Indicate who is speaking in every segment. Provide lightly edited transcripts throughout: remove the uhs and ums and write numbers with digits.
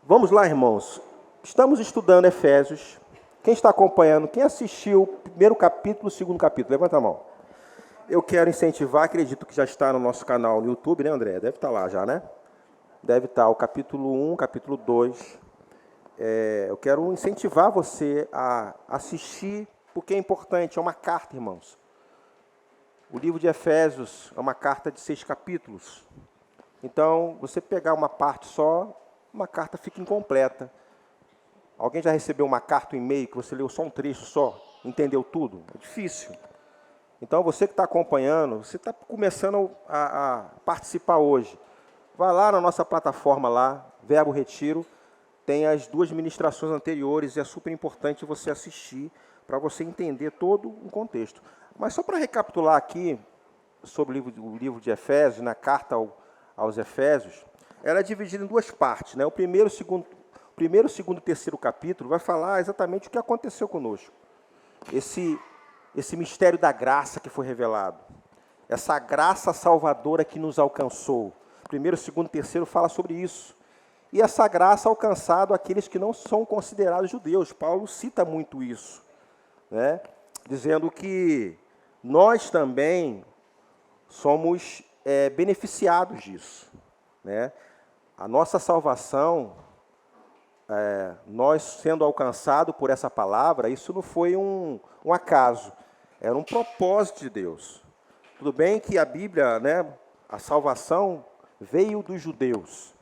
Speaker 1: Vamos lá, irmãos. Estamos estudando Efésios. Quem está acompanhando, quem assistiu o primeiro capítulo, o segundo capítulo? Levanta a mão. Eu quero incentivar, acredito que já está no nosso canal no YouTube, né, André? Deve estar lá já, né? Deve estar o capítulo 1, capítulo 2. Eu quero incentivar você a assistir, porque é importante, é uma carta, irmãos. O livro de Efésios é uma carta de 6 capítulos. Então, você pegar uma parte só, uma carta fica incompleta. Alguém já recebeu uma carta, um e-mail, que você leu só um trecho só, entendeu tudo? É difícil. Então, você que está acompanhando, você está começando a participar hoje. Vai lá na nossa plataforma lá, Verbo Retiro, tem as 2 ministrações anteriores, e é super importante você assistir, para você entender todo o contexto. Mas só para recapitular aqui, sobre o livro de Efésios, na carta aos Efésios, ela é dividida em 2 partes, né? O primeiro, segundo e terceiro capítulo vai falar exatamente o que aconteceu conosco. Esse mistério da graça que foi revelado. Essa graça salvadora que nos alcançou. Primeiro, segundo e terceiro fala sobre isso. E essa graça alcançada àqueles que não são considerados judeus. Paulo cita muito isso, né? Dizendo que nós também somos beneficiados disso, né? A nossa salvação, nós sendo alcançados por essa palavra, isso não foi um acaso, era um propósito de Deus. Tudo bem que a Bíblia, né, a salvação veio dos judeus.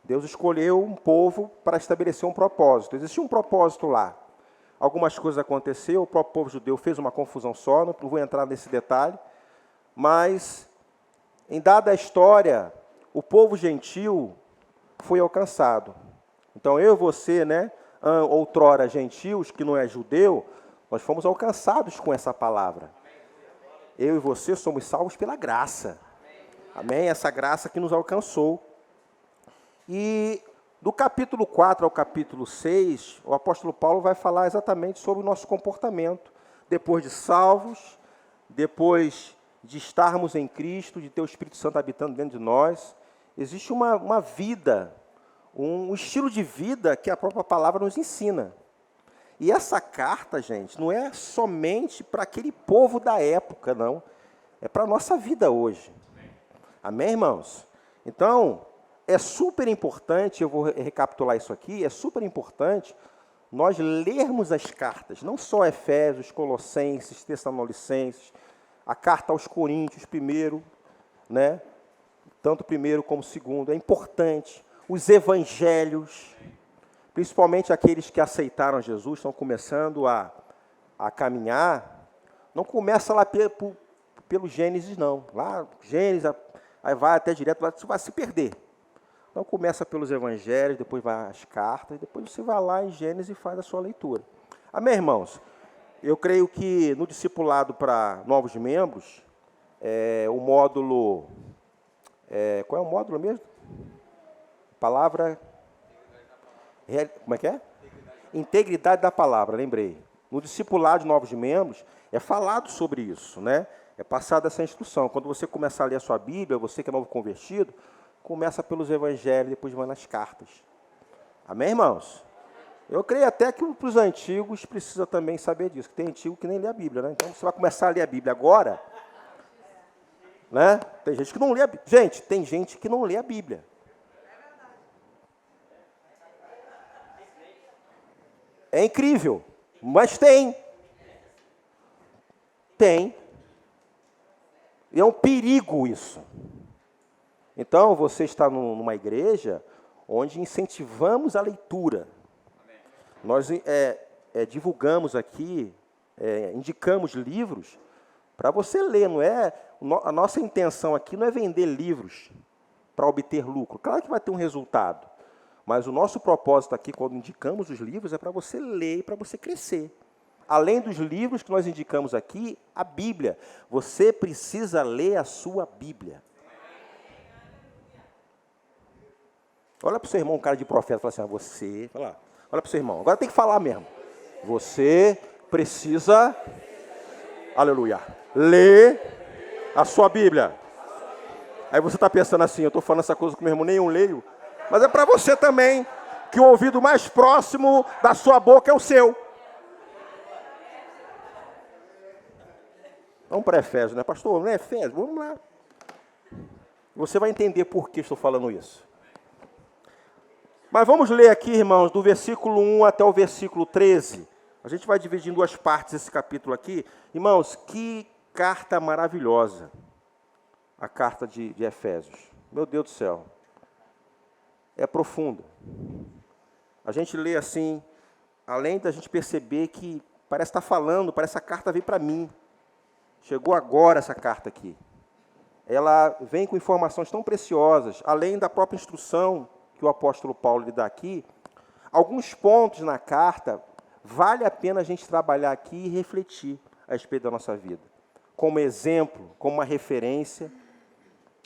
Speaker 1: Deus escolheu um povo para estabelecer um propósito. Existia um propósito lá. Algumas coisas aconteceram, o próprio povo judeu fez uma confusão só, não vou entrar nesse detalhe, mas, em dada a história, o povo gentil foi alcançado. Então, eu e você, né, outrora gentios, que não é judeu, nós fomos alcançados com essa palavra. Eu e você somos salvos pela graça. Amém? Essa graça que nos alcançou. E do capítulo 4 ao capítulo 6, o apóstolo Paulo vai falar exatamente sobre o nosso comportamento. Depois de salvos, depois de estarmos em Cristo, de ter o Espírito Santo habitando dentro de nós, existe uma vida, um estilo de vida que a própria palavra nos ensina. E essa carta, gente, não é somente para aquele povo da época, não. É para a nossa vida hoje. Amém, irmãos? Então, é super importante, eu vou recapitular isso aqui, é super importante nós lermos as cartas, não só Efésios, Colossenses, Tessalonicenses, a carta aos Coríntios primeiro, né? Tanto o primeiro como o segundo, é importante. Os evangelhos, principalmente aqueles que aceitaram Jesus, estão começando a caminhar, não começa lá pelo Gênesis, não. Lá, Gênesis, aí vai até direto, lá você vai se perder. Então, começa pelos evangelhos, depois vai às cartas, depois você vai lá em Gênesis e faz a sua leitura. Amém, irmãos? Eu creio que no discipulado para novos membros, o módulo... qual é o módulo mesmo? Palavra... Como é que é? Integridade da palavra, lembrei. No discipulado de novos membros, é falado sobre isso, né? É passada essa instrução. Quando você começar a ler a sua Bíblia, você que é novo convertido, começa pelos evangelhos, depois vai nas cartas. Amém, irmãos? Eu creio até que para os antigos precisa também saber disso, que tem antigo que nem lê a Bíblia, né? Então, você vai começar a ler a Bíblia agora, né? Tem gente que não lê a Bíblia. Gente, tem gente que não lê a Bíblia. É incrível, mas tem. Tem. E é um perigo isso. Então, você está numa igreja onde incentivamos a leitura. Nós divulgamos aqui, indicamos livros para você ler, não é? A nossa intenção aqui não é vender livros para obter lucro. Claro que vai ter um resultado, mas o nosso propósito aqui, quando indicamos os livros, é para você ler e para você crescer. Além dos livros que nós indicamos aqui, a Bíblia. Você precisa ler a sua Bíblia. Olha para o seu irmão, um cara de profeta, fala assim, você... Olha para o seu irmão, agora tem que falar mesmo. Você precisa, aleluia, ler a sua Bíblia. Aí você está pensando assim, eu estou falando essa coisa com meu irmão, nem eu leio. Mas é para você também, que o ouvido mais próximo da sua boca é o seu. Vamos para Efésios, né, pastor? Não é Efésios? Vamos lá. Você vai entender por que estou falando isso. Mas vamos ler aqui, irmãos, do versículo 1 até o versículo 13. A gente vai dividir em duas partes esse capítulo aqui. Irmãos, que carta maravilhosa. A carta de Efésios. Meu Deus do céu. É profunda. A gente lê assim, além da gente perceber que parece estar falando, parece que a carta veio para mim. Chegou agora essa carta aqui. Ela vem com informações tão preciosas, além da própria instrução que o apóstolo Paulo lhe dá aqui. Alguns pontos na carta, vale a pena a gente trabalhar aqui e refletir a respeito da nossa vida. Como exemplo, como uma referência,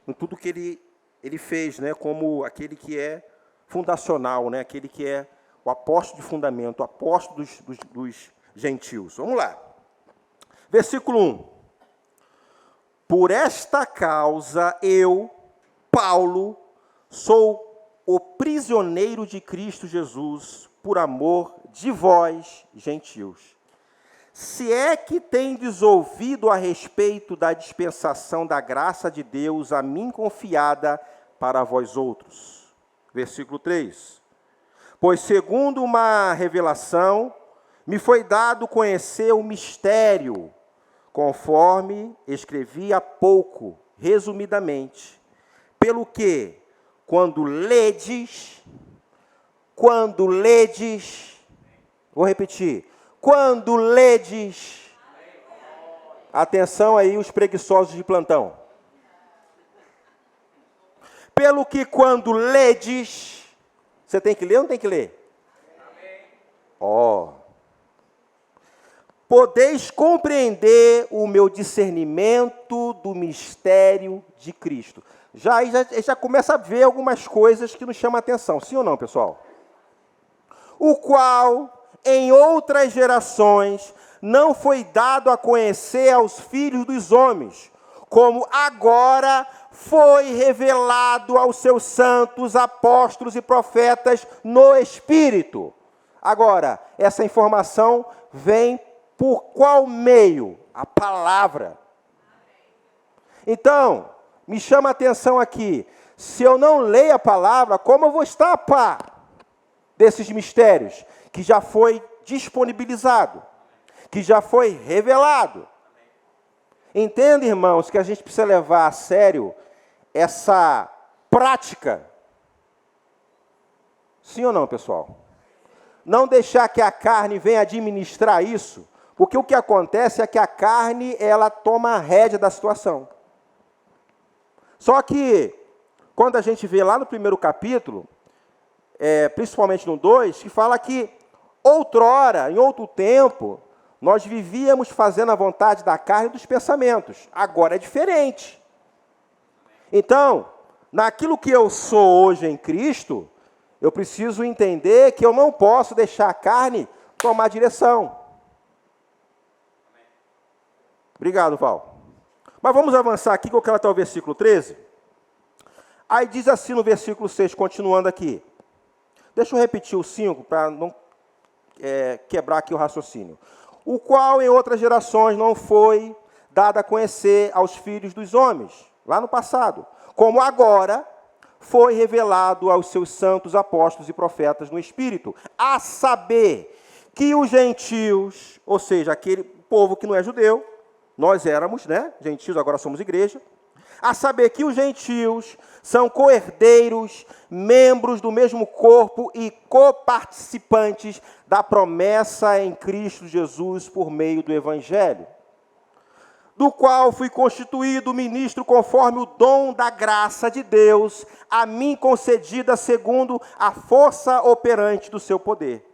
Speaker 1: em tudo que ele fez, né, como aquele que é fundacional, né, aquele que é o apóstolo de fundamento, o apóstolo dos gentios. Vamos lá. Versículo 1. Por esta causa eu, Paulo, sou o prisioneiro de Cristo Jesus, por amor de vós, gentios. Se é que tendes ouvido a respeito da dispensação da graça de Deus a mim confiada para vós outros. Versículo 3. Pois segundo uma revelação, me foi dado conhecer o mistério, conforme escrevi há pouco, resumidamente, pelo que, quando ledes, vou repetir, quando ledes, atenção aí os preguiçosos de plantão, pelo que quando ledes, você tem que ler ou não tem que ler? Ó. Podeis compreender o meu discernimento do mistério de Cristo. Já começa a ver algumas coisas que nos chamam a atenção. Sim ou não, pessoal? O qual, em outras gerações, não foi dado a conhecer aos filhos dos homens, como agora foi revelado aos seus santos, apóstolos e profetas no Espírito. Agora, essa informação vem por qual meio? A palavra. Então, me chama a atenção aqui, se eu não leio a palavra, como eu vou estar a par desses mistérios que já foi disponibilizado, que já foi revelado? Entenda, irmãos, que a gente precisa levar a sério essa prática. Sim ou não, pessoal? Não deixar que a carne venha administrar isso, porque o que acontece é que a carne, ela toma a rédea da situação. Só que, quando a gente vê lá no primeiro capítulo, principalmente no 2, que fala que outrora, em outro tempo, nós vivíamos fazendo a vontade da carne e dos pensamentos. Agora é diferente. Então, naquilo que eu sou hoje em Cristo, eu preciso entender que eu não posso deixar a carne tomar direção. Obrigado, Val. Mas vamos avançar aqui, que eu quero até o versículo 13. Aí diz assim no versículo 6, continuando aqui. Deixa eu repetir o 5, para não quebrar aqui o raciocínio. O qual em outras gerações não foi dado a conhecer aos filhos dos homens, lá no passado, como agora foi revelado aos seus santos apóstolos e profetas no Espírito, a saber que os gentios, ou seja, aquele povo que não é judeu, nós éramos, né, gentios, agora somos igreja, a saber que os gentios são co-herdeiros, membros do mesmo corpo e coparticipantes da promessa em Cristo Jesus por meio do Evangelho, do qual fui constituído ministro conforme o dom da graça de Deus, a mim concedida segundo a força operante do seu poder.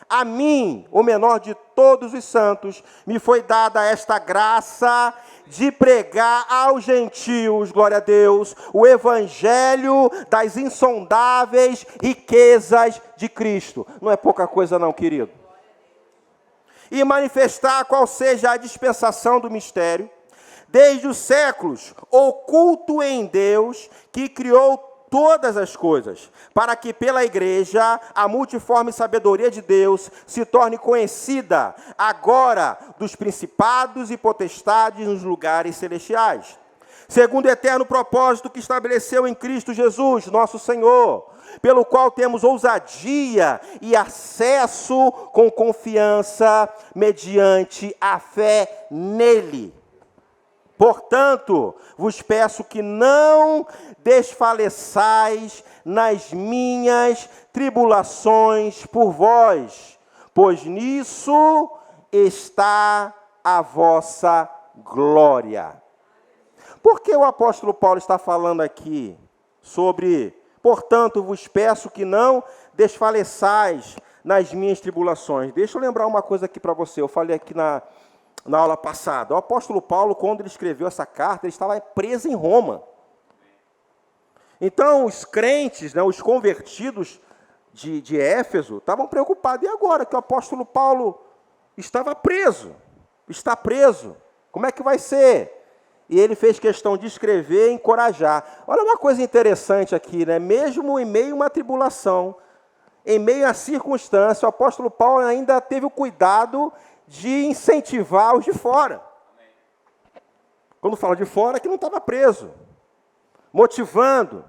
Speaker 1: A mim, o menor de todos os santos, me foi dada esta graça de pregar aos gentios, glória a Deus, o evangelho das insondáveis riquezas de Cristo. Não é pouca coisa não, querido. E manifestar qual seja a dispensação do mistério, desde os séculos, oculto em Deus, que criou todas as coisas, para que pela igreja a multiforme sabedoria de Deus se torne conhecida agora dos principados e potestades nos lugares celestiais, segundo o eterno propósito que estabeleceu em Cristo Jesus, nosso Senhor, pelo qual temos ousadia e acesso com confiança mediante a fé nele. Portanto, vos peço que não desfaleçais nas minhas tribulações por vós, pois nisso está a vossa glória. Por que o apóstolo Paulo está falando aqui sobre, portanto, vos peço que não desfaleçais nas minhas tribulações? Deixa eu lembrar uma coisa aqui para você, eu falei aqui na aula passada. O apóstolo Paulo, quando ele escreveu essa carta, ele estava preso em Roma. Então, os crentes, os convertidos de Éfeso, estavam preocupados. E agora que o apóstolo Paulo estava preso? Está preso. Como é que vai ser? E ele fez questão de escrever e encorajar. Olha uma coisa interessante aqui, mesmo em meio a uma tribulação, em meio à circunstância, o apóstolo Paulo ainda teve o cuidado de incentivar os de fora. Quando fala de fora, que não estava preso. Motivando.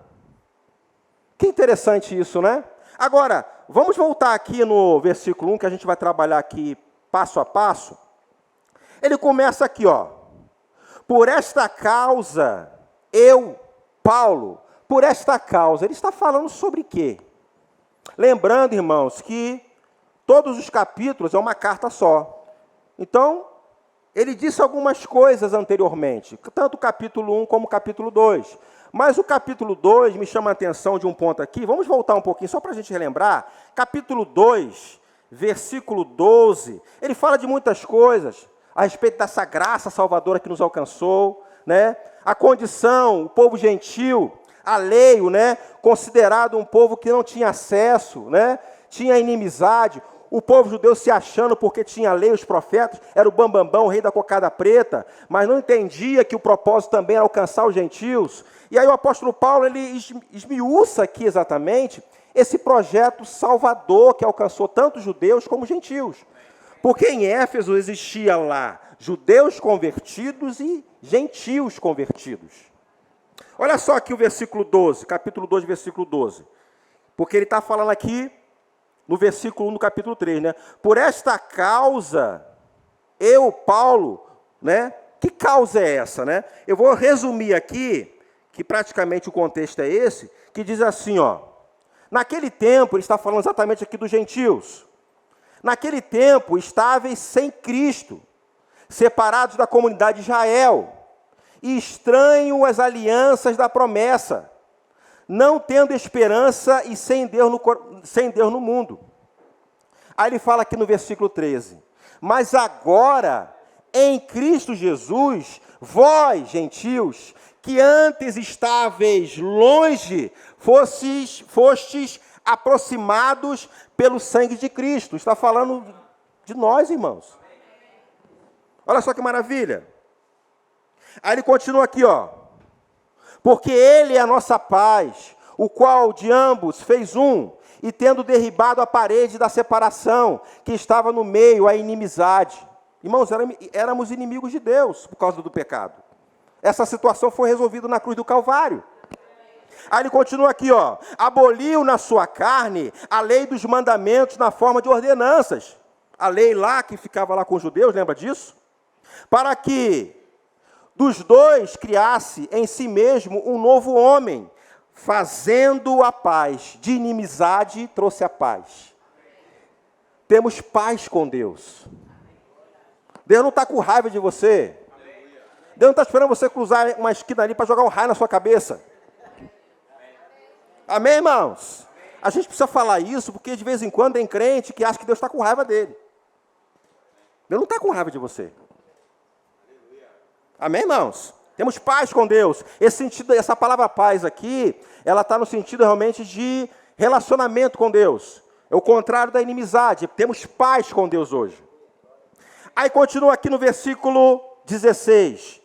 Speaker 1: Que interessante isso, né? Agora, vamos voltar aqui no versículo 1, que a gente vai trabalhar aqui passo a passo. Ele começa aqui, ó. Por esta causa, eu, Paulo, por esta causa. Ele está falando sobre quê? Lembrando, irmãos, que todos os capítulos é uma carta só. Então, ele disse algumas coisas anteriormente, tanto o capítulo 1 como o capítulo 2. Mas o capítulo 2 me chama a atenção de um ponto aqui. Vamos voltar um pouquinho, só para a gente relembrar. Capítulo 2, versículo 12, ele fala de muitas coisas a respeito dessa graça salvadora que nos alcançou, a condição, o povo gentil, a lei, considerado um povo que não tinha acesso, tinha inimizade. O povo judeu se achando porque tinha a lei, os profetas, era o bambambão, o rei da cocada preta, mas não entendia que o propósito também era alcançar os gentios. E aí o apóstolo Paulo, ele esmiuça aqui exatamente esse projeto salvador que alcançou tanto judeus como gentios. Porque em Éfeso existia lá judeus convertidos e gentios convertidos. Olha só aqui o versículo 12, capítulo 2, versículo 12. Porque ele está falando aqui no versículo 1 do capítulo 3, Por esta causa, eu, Paulo, que causa é essa, Eu vou resumir aqui, que praticamente o contexto é esse, que diz assim, ó. Naquele tempo, ele está falando exatamente aqui dos gentios. Naquele tempo, estáveis sem Cristo, separados da comunidade de Israel, e estranhos às alianças da promessa, não tendo esperança e sem Deus no mundo. Aí ele fala aqui no versículo 13. Mas agora, em Cristo Jesus, vós, gentios, que antes estáveis longe, fostes aproximados pelo sangue de Cristo. Está falando de nós, irmãos. Olha só que maravilha. Aí ele continua aqui, ó. Porque ele é a nossa paz, o qual de ambos fez um, e tendo derribado a parede da separação, que estava no meio, a inimizade. Irmãos, éramos inimigos de Deus por causa do pecado. Essa situação foi resolvida na cruz do Calvário. Aí ele continua aqui, ó. Aboliu na sua carne a lei dos mandamentos na forma de ordenanças. A lei lá que ficava lá com os judeus, lembra disso? Para que dos dois criasse em si mesmo um novo homem, fazendo a paz. De inimizade trouxe a paz. Temos paz com Deus. Deus não está com raiva de você. Deus não está esperando você cruzar uma esquina ali para jogar um raio na sua cabeça. Amém, irmãos? A gente precisa falar isso porque de vez em quando tem crente que acha que Deus está com raiva dele. Deus não está com raiva de você. Amém, irmãos? Temos paz com Deus. Essa palavra paz aqui, ela está no sentido realmente de relacionamento com Deus. É o contrário da inimizade. Temos paz com Deus hoje. Aí continua aqui no versículo 16.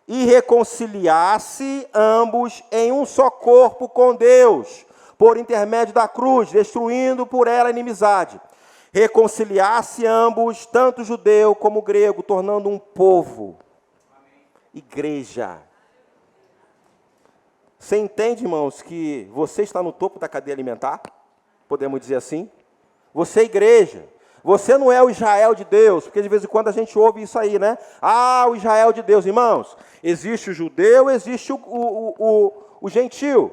Speaker 1: E reconciliasse ambos em um só corpo com Deus, por intermédio da cruz, destruindo por ela a inimizade. Reconciliasse ambos, tanto judeu como grego, tornando um povo. Igreja. Você entende, irmãos, que você está no topo da cadeia alimentar? Podemos dizer assim? Você é igreja. Você não é o Israel de Deus, porque de vez em quando a gente ouve isso aí, né? Ah, o Israel de Deus, irmãos. Existe o judeu, existe o gentil.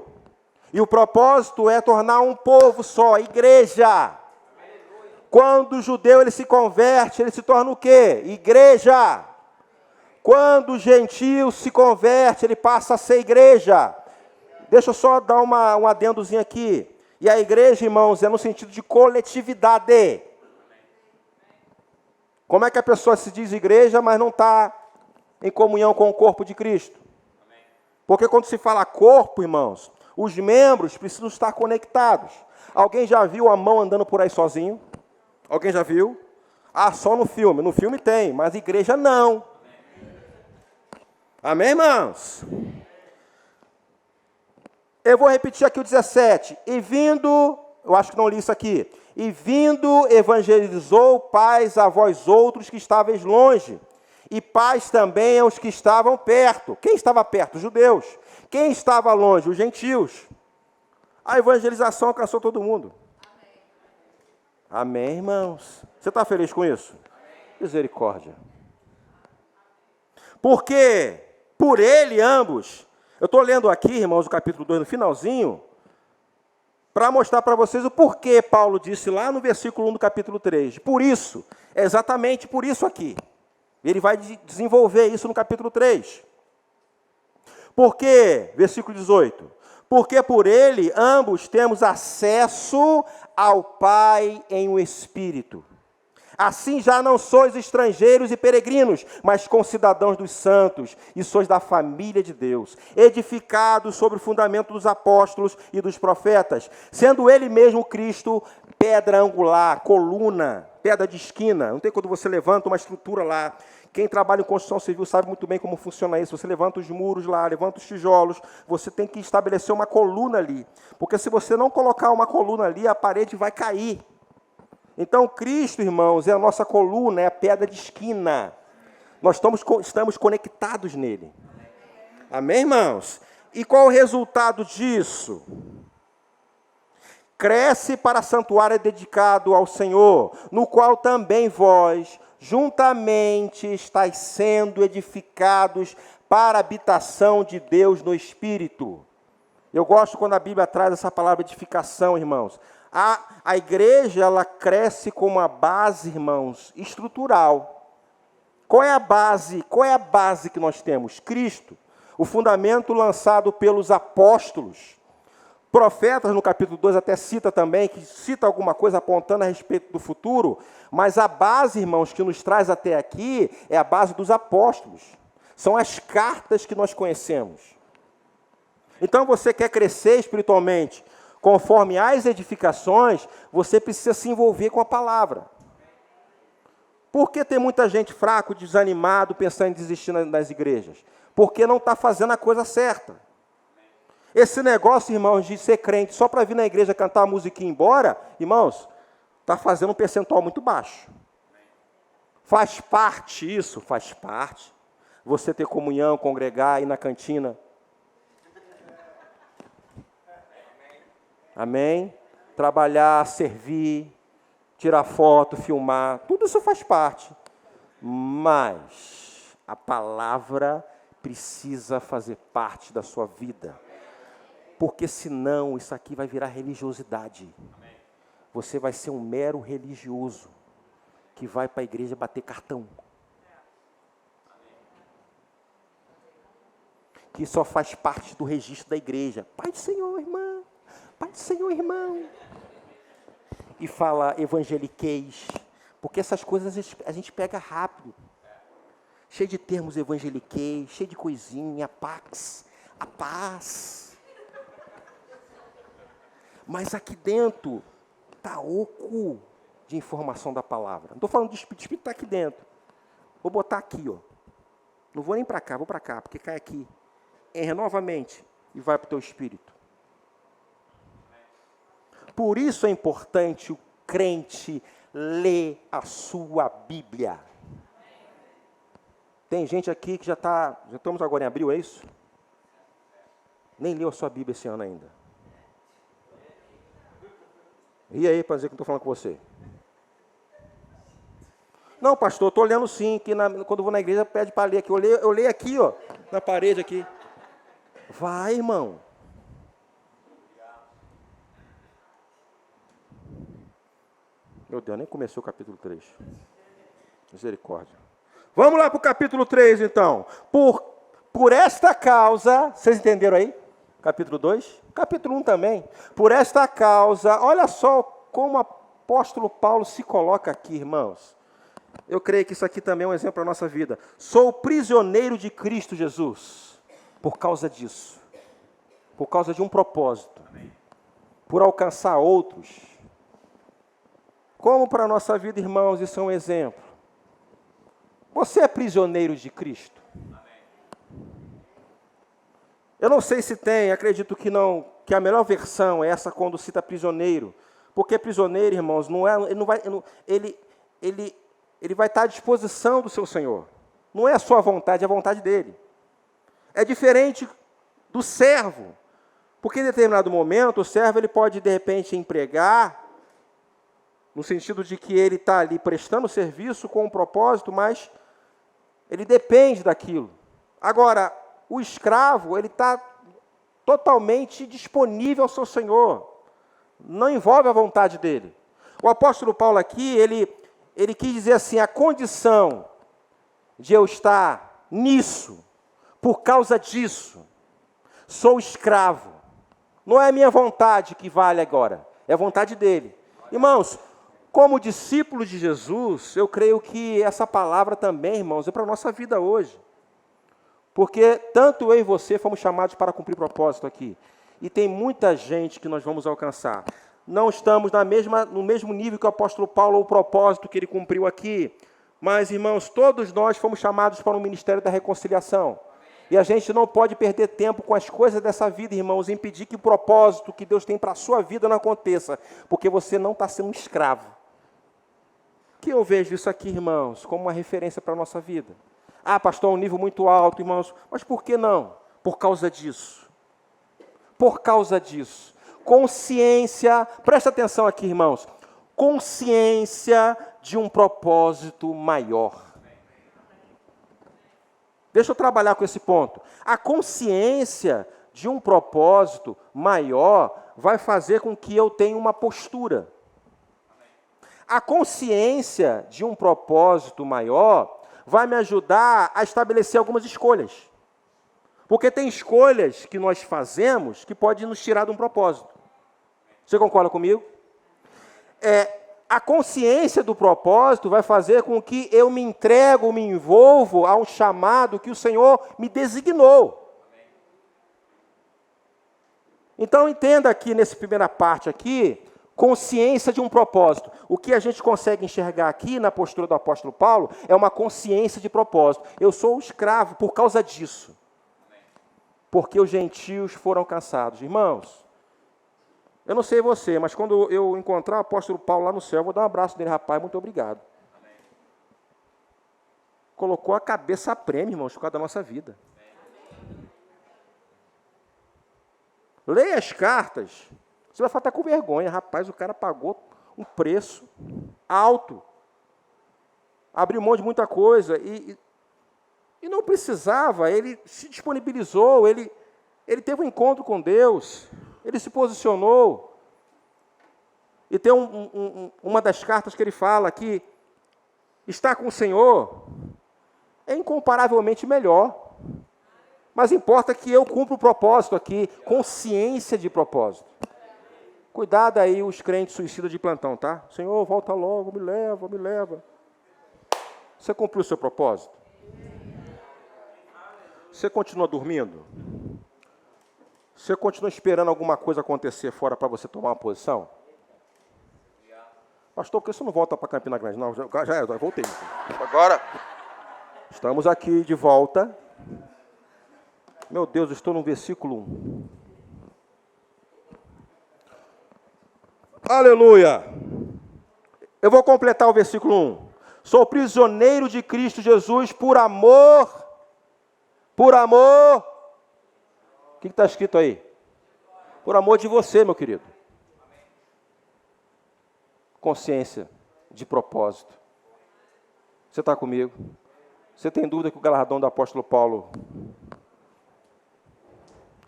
Speaker 1: E o propósito é tornar um povo só, igreja. Quando o judeu ele se converte, ele se torna o quê? Igreja. Quando o gentil se converte, ele passa a ser igreja. Deixa eu só dar um adendozinho aqui. E a igreja, irmãos, é no sentido de coletividade. Como é que a pessoa se diz igreja, mas não está em comunhão com o corpo de Cristo? Porque quando se fala corpo, irmãos, os membros precisam estar conectados. Alguém já viu a mão andando por aí sozinho? Alguém já viu? Ah, só no filme. No filme tem, mas igreja não. Amém, irmãos? Eu vou repetir aqui o 17. E vindo, eu acho que não li isso aqui. E vindo, evangelizou paz a vós outros que estáveis longe, e paz também aos que estavam perto. Quem estava perto? Os judeus. Quem estava longe? Os gentios. A evangelização alcançou todo mundo. Amém, irmãos? Você está feliz com isso? Misericórdia. Porque, por ele, ambos, eu estou lendo aqui, irmãos, o capítulo 2, no finalzinho, para mostrar para vocês o porquê Paulo disse lá no versículo 1 do capítulo 3. Por isso, é exatamente por isso aqui. Ele vai desenvolver isso no capítulo 3. Porque, versículo 18, porque por ele ambos temos acesso ao Pai em um Espírito. Assim já não sois estrangeiros e peregrinos, mas concidadãos dos santos, e sois da família de Deus, edificados sobre o fundamento dos apóstolos e dos profetas, sendo ele mesmo Cristo, pedra angular, coluna, pedra de esquina. Não tem quando você levanta uma estrutura lá. Quem trabalha em construção civil sabe muito bem como funciona isso. Você levanta os muros lá, levanta os tijolos, você tem que estabelecer uma coluna ali. Porque se você não colocar uma coluna ali, a parede vai cair. Então, Cristo, irmãos, é a nossa coluna, é a pedra de esquina. Nós estamos conectados nele. Amém, irmãos? E qual o resultado disso? Cresce para santuário dedicado ao Senhor, no qual também vós, juntamente, estáis sendo edificados para a habitação de Deus no Espírito. Eu gosto quando a Bíblia traz essa palavra edificação, irmãos. A igreja, ela cresce com uma base, irmãos, estrutural. Qual é a base? Qual é a base que nós temos? Cristo. O fundamento lançado pelos apóstolos. Profetas, no capítulo 2, até cita também, que cita alguma coisa apontando a respeito do futuro, mas a base, irmãos, que nos traz até aqui, é a base dos apóstolos. São as cartas que nós conhecemos. Então, você quer crescer espiritualmente, conforme as edificações, você precisa se envolver com a palavra. Por que tem muita gente fraco, desanimado, pensando em desistir nas igrejas? Porque não está fazendo a coisa certa. Esse negócio, irmãos, de ser crente só para vir na igreja cantar a musiquinha e ir embora, irmãos, está fazendo um percentual muito baixo. Faz parte isso? Faz parte. Você ter comunhão, congregar, ir na cantina. Amém? Trabalhar, servir, tirar foto, filmar, tudo isso faz parte. Mas a palavra precisa fazer parte da sua vida. Porque senão isso aqui vai virar religiosidade. Você vai ser um mero religioso que vai para a igreja bater cartão. Que só faz parte do registro da igreja. Pai do Senhor, irmão. Pai do Senhor, irmão. E fala evangeliquez. Porque essas coisas a gente pega rápido. Cheio de termos evangeliquez, cheio de coisinha, pax, a paz. Mas aqui dentro está oco de informação da palavra. Não estou falando de espírito, o espírito está aqui dentro. Vou botar aqui, ó. Não vou nem para cá, vou para cá, porque cai aqui. Renova a mente e vai para o teu espírito. Por isso é importante o crente ler a sua Bíblia. Tem gente aqui que já estamos agora em abril, é isso? Nem leu a sua Bíblia esse ano ainda. E aí, para dizer que eu estou falando com você? Não, pastor, estou lendo sim, que quando vou na igreja pede para ler aqui. Eu leio aqui, ó, na parede aqui. Vai, irmão. Meu Deus, nem começou o capítulo 3. Misericórdia. Vamos lá para o capítulo 3, então. Por esta causa, vocês entenderam aí? Capítulo 2? Capítulo 1 também. Por esta causa, olha só como o apóstolo Paulo se coloca aqui, irmãos. Eu creio que isso aqui também é um exemplo para a nossa vida. Sou prisioneiro de Cristo Jesus. Por causa disso. Por causa de um propósito. Por alcançar outros. Como para a nossa vida, irmãos, isso é um exemplo. Você é prisioneiro de Cristo? Eu não sei se tem, acredito que não, que a melhor versão é essa quando cita prisioneiro. Porque prisioneiro, irmãos, ele vai estar à disposição do seu Senhor. Não é a sua vontade, é a vontade dele. É diferente do servo. Porque em determinado momento, o servo ele pode, de repente, empregar, no sentido de que ele está ali prestando serviço com um propósito, mas ele depende daquilo. Agora, o escravo, ele está totalmente disponível ao seu Senhor. Não envolve a vontade dele. O apóstolo Paulo aqui, ele quis dizer assim, a condição de eu estar nisso, por causa disso, sou escravo. Não é a minha vontade que vale agora, é a vontade dele. Irmãos, como discípulo de Jesus, eu creio que essa palavra também, irmãos, é para a nossa vida hoje. Porque tanto eu e você fomos chamados para cumprir propósito aqui. E tem muita gente que nós vamos alcançar. Não estamos no mesmo nível que o apóstolo Paulo, o propósito que ele cumpriu aqui. Mas, irmãos, todos nós fomos chamados para o ministério da reconciliação. E a gente não pode perder tempo com as coisas dessa vida, irmãos, e impedir que o propósito que Deus tem para a sua vida não aconteça. Porque você não está sendo um escravo. Que eu vejo isso aqui, irmãos, como uma referência para a nossa vida. Ah, pastor, um nível muito alto, irmãos. Mas por que não? Por causa disso. Por causa disso. Consciência, presta atenção aqui, irmãos. Consciência de um propósito maior. Deixa eu trabalhar com esse ponto. A consciência de um propósito maior vai fazer com que eu tenha uma postura. A consciência de um propósito maior vai me ajudar a estabelecer algumas escolhas. Porque tem escolhas que nós fazemos que podem nos tirar de um propósito. Você concorda comigo? A consciência do propósito vai fazer com que eu me entrego, me envolvo a um chamado que o Senhor me designou. Então entenda aqui, nessa primeira parte aqui, consciência de um propósito. O que a gente consegue enxergar aqui na postura do apóstolo Paulo é uma consciência de propósito. Eu sou escravo por causa disso. Porque os gentios foram alcançados. Irmãos, eu não sei você, mas quando eu encontrar o apóstolo Paulo lá no céu, eu vou dar um abraço nele, rapaz, muito obrigado. Colocou a cabeça a prêmio, irmãos, por causa da nossa vida. Leia as cartas. Você vai falar com vergonha, rapaz, o cara pagou um preço alto. Abriu mão de muita coisa. E não precisava, ele se disponibilizou, ele teve um encontro com Deus, ele se posicionou. E tem uma das cartas que ele fala que estar com o Senhor é incomparavelmente melhor. Mas importa que eu cumpra o propósito aqui, consciência de propósito. Cuidado aí os crentes suicidas de plantão, tá? Senhor, volta logo, me leva, me leva. Você cumpriu o seu propósito? Você continua dormindo? Você continua esperando alguma coisa acontecer fora para você tomar uma posição? Pastor, por que você não volta para Campina Grande? Não, já voltei. Agora, estamos aqui de volta. Meu Deus, estou no versículo 1. Aleluia! Eu vou completar o versículo 1. Sou prisioneiro de Cristo Jesus por amor. Por amor. O que está escrito aí? Por amor de você, meu querido. Consciência de propósito. Você está comigo? Você tem dúvida que o galardão do apóstolo Paulo...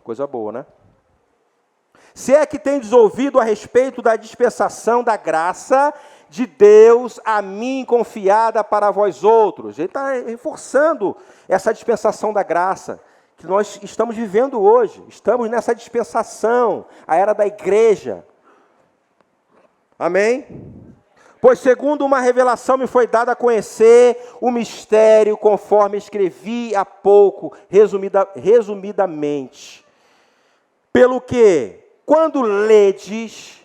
Speaker 1: Coisa boa, né? Se é que tendes ouvido a respeito da dispensação da graça de Deus a mim confiada para vós outros. Ele está reforçando essa dispensação da graça que nós estamos vivendo hoje. Estamos nessa dispensação, a era da igreja. Amém? Pois segundo uma revelação me foi dada a conhecer o mistério, conforme escrevi há pouco, resumidamente. Pelo que, quando ledes,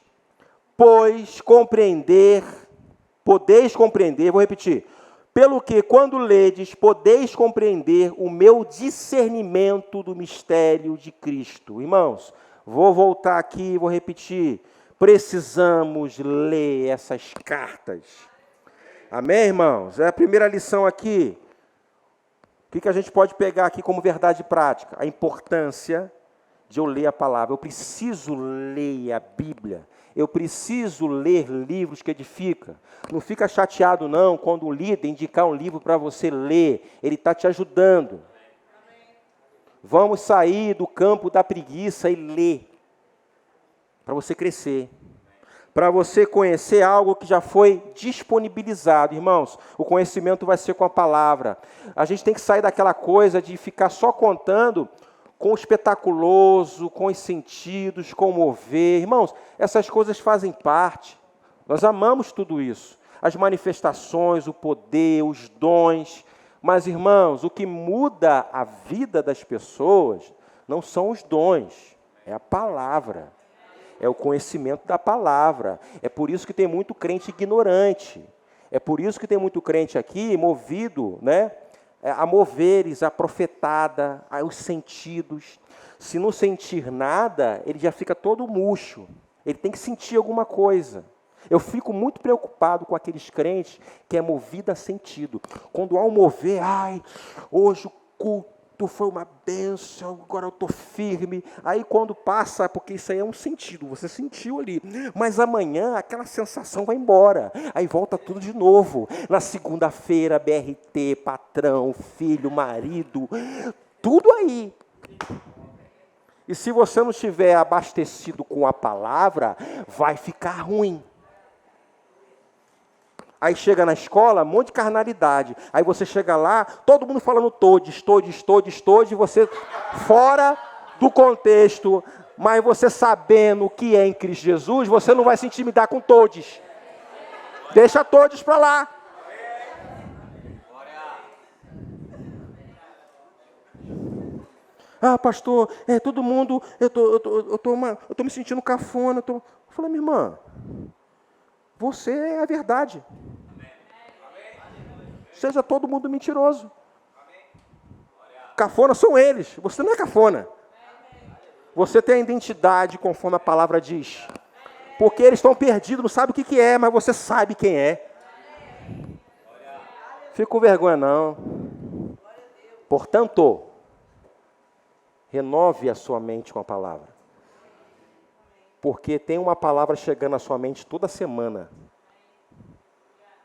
Speaker 1: podeis compreender, vou repetir. Pelo que, quando ledes, podeis compreender o meu discernimento do mistério de Cristo. Irmãos, vou voltar aqui e vou repetir. Precisamos ler essas cartas. Amém, irmãos? É a primeira lição aqui. O que a gente pode pegar aqui como verdade prática? A importância de eu ler a palavra. Eu preciso ler a Bíblia. Eu preciso ler livros que edificam. Não fica chateado, não, quando um líder indicar um livro para você ler. Ele está te ajudando. Vamos sair do campo da preguiça e ler. Para você crescer. Para você conhecer algo que já foi disponibilizado. Irmãos, o conhecimento vai ser com a palavra. A gente tem que sair daquela coisa de ficar só contando com o espetaculoso, com os sentidos, com o mover. Irmãos, essas coisas fazem parte. Nós amamos tudo isso. As manifestações, o poder, os dons. Mas, irmãos, o que muda a vida das pessoas não são os dons, é a palavra. É o conhecimento da palavra. É por isso que tem muito crente ignorante. É por isso que tem muito crente aqui movido, né, a moveres, a profetada, aos sentidos. Se não sentir nada, ele já fica todo murcho. Ele tem que sentir alguma coisa. Eu fico muito preocupado com aqueles crentes que é movido a sentido. Quando há um mover, hoje o culto foi uma bênção, agora eu estou firme. Aí quando passa, porque isso aí é um sentido, você sentiu ali. Mas amanhã aquela sensação vai embora. Aí volta tudo de novo. Na segunda-feira, BRT, patrão, filho, marido, tudo aí. E se você não estiver abastecido com a palavra, vai ficar ruim. Aí chega na escola, um monte de carnalidade. Aí você chega lá, todo mundo falando todes, e você fora do contexto. Mas você sabendo o que é em Cristo Jesus, você não vai se intimidar com todes. Deixa todes para lá. Pastor, todo mundo, eu tô me sentindo cafona. Eu falei, minha irmã, você é a verdade. Seja todo mundo mentiroso. Cafona são eles. Você não é cafona. Você tem a identidade conforme a palavra diz. Porque eles estão perdidos, não sabem o que é, mas você sabe quem é. Fica com vergonha não. Portanto, renove a sua mente com a palavra. Porque tem uma palavra chegando à sua mente toda semana.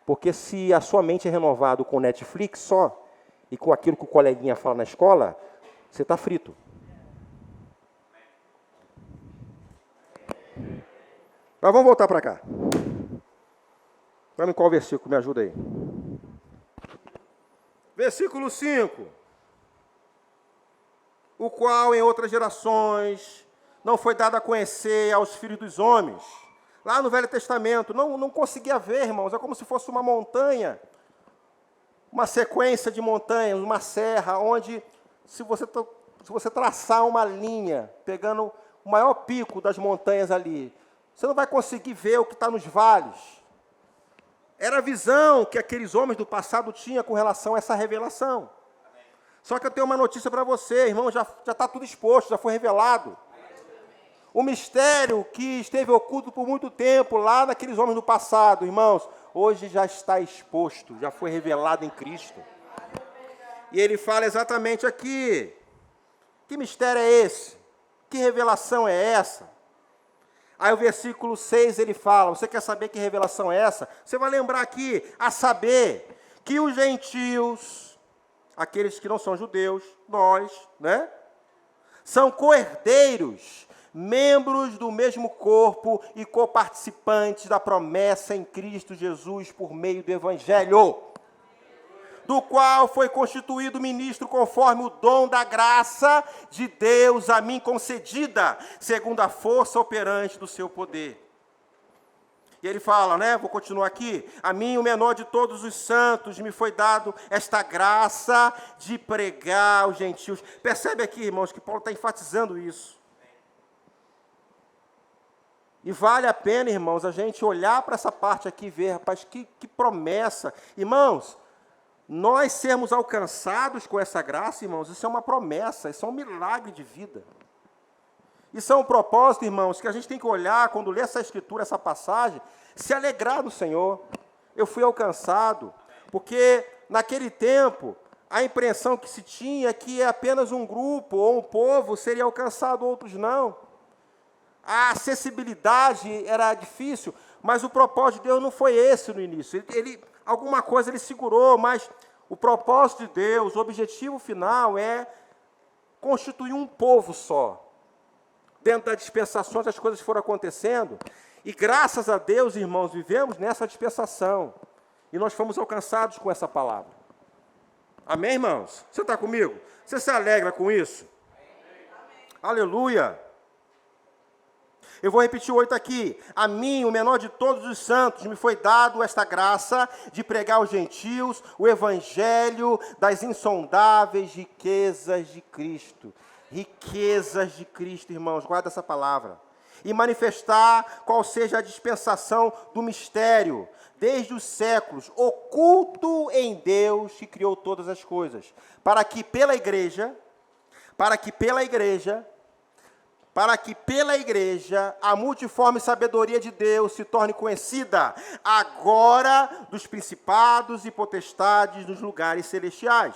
Speaker 1: Porque se a sua mente é renovada com Netflix só, e com aquilo que o coleguinha fala na escola, você está frito. Mas vamos voltar para cá. Vamos em qual versículo? Me ajuda aí. Versículo 5. O qual em outras gerações não foi dado a conhecer aos filhos dos homens. Lá no Velho Testamento, não conseguia ver, irmãos, é como se fosse uma montanha, uma sequência de montanhas, uma serra, onde se você traçar uma linha, pegando o maior pico das montanhas ali, você não vai conseguir ver o que está nos vales. Era a visão que aqueles homens do passado tinham com relação a essa revelação. Só que eu tenho uma notícia para você, irmão, já está tudo exposto, já foi revelado. O mistério que esteve oculto por muito tempo lá naqueles homens do passado, irmãos, hoje já está exposto, já foi revelado em Cristo. E ele fala exatamente aqui, que mistério é esse? Que revelação é essa? Aí o versículo 6 ele fala, você quer saber que revelação é essa? Você vai lembrar aqui, a saber, que os gentios, aqueles que não são judeus, nós, né? São co-herdeiros, membros do mesmo corpo e coparticipantes da promessa em Cristo Jesus por meio do Evangelho, do qual foi constituído ministro conforme o dom da graça de Deus a mim concedida, segundo a força operante do seu poder. E ele fala, né, vou continuar aqui, a mim, o menor de todos os santos, me foi dado esta graça de pregar aos gentios. Percebe aqui, irmãos, que Paulo está enfatizando isso. E vale a pena, irmãos, a gente olhar para essa parte aqui e ver, rapaz, que promessa. Irmãos, nós sermos alcançados com essa graça, irmãos, isso é uma promessa, isso é um milagre de vida. Isso é um propósito, irmãos, que a gente tem que olhar, quando lê essa escritura, essa passagem, se alegrar no Senhor. Eu fui alcançado, porque naquele tempo, a impressão que se tinha é que apenas um grupo ou um povo seria alcançado, outros não. A acessibilidade era difícil, mas o propósito de Deus não foi esse no início. Alguma coisa ele segurou, mas o propósito de Deus, o objetivo final é constituir um povo só. Dentro das dispensações as coisas foram acontecendo, e graças a Deus, irmãos, vivemos nessa dispensação, e nós fomos alcançados com essa palavra. Amém, irmãos? Você está comigo? Você se alegra com isso? Amém. Aleluia! Eu vou repetir o 8 aqui. A mim, o menor de todos os santos, me foi dado esta graça de pregar aos gentios o evangelho das insondáveis riquezas de Cristo. Riquezas de Cristo, irmãos, guarda essa palavra. E manifestar qual seja a dispensação do mistério, desde os séculos, oculto em Deus que criou todas as coisas, para que pela igreja, a multiforme sabedoria de Deus se torne conhecida, agora dos principados e potestades nos lugares celestiais,